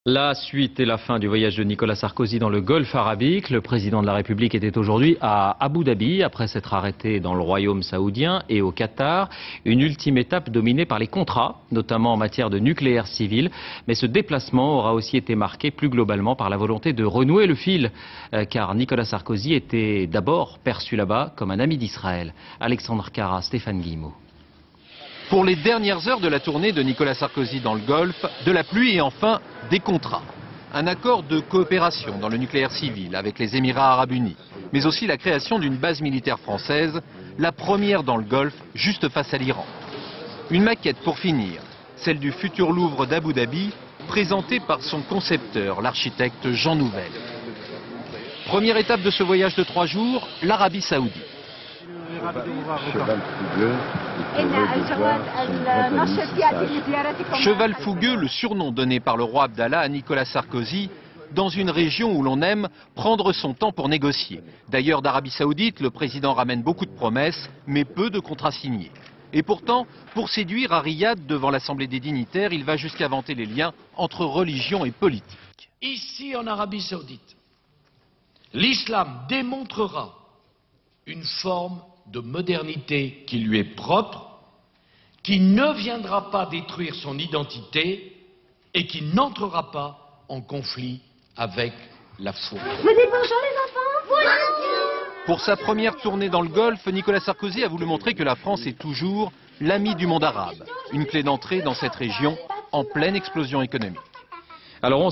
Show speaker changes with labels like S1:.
S1: La suite et la fin du voyage de Nicolas Sarkozy dans le Golfe arabique. Le président de la République était aujourd'hui à Abu Dhabi après s'être arrêté dans le royaume saoudien et au Qatar. Une ultime étape dominée par les contrats, notamment en matière de nucléaire civil. Mais ce déplacement aura aussi été marqué plus globalement par la volonté de renouer le fil. Car Nicolas Sarkozy était d'abord perçu là-bas comme un ami d'Israël. Alexandre Cara, Stéphane Guillemot.
S2: Pour les dernières heures de la tournée de Nicolas Sarkozy dans le Golfe, de la pluie et enfin des contrats. Un accord de coopération dans le nucléaire civil avec les Émirats arabes unis, mais aussi la création d'une base militaire française, la première dans le Golfe, juste face à l'Iran. Une maquette pour finir, celle du futur Louvre d'Abu Dhabi, présentée par son concepteur, l'architecte Jean Nouvel. Première étape de ce voyage de 3 jours, l'Arabie Saoudite. Cheval fougueux, le surnom donné par le roi Abdallah à Nicolas Sarkozy, dans une région où l'on aime prendre son temps pour négocier. D'ailleurs, d'Arabie Saoudite, le président ramène beaucoup de promesses, mais peu de contrats signés. Et pourtant, pour séduire à Riyad devant l'Assemblée des dignitaires, il va jusqu'à vanter les liens entre religion et politique.
S3: Ici, en Arabie Saoudite, l'islam démontrera une forme de modernité qui lui est propre, qui ne viendra pas détruire son identité et qui n'entrera pas en conflit avec la foi.
S4: Vous dites bonjour les enfants? Bonjour.
S2: Pour sa première tournée dans le Golfe, Nicolas Sarkozy a voulu montrer que la France est toujours l'ami du monde arabe. Une clé d'entrée dans cette région en pleine explosion économique.
S1: Alors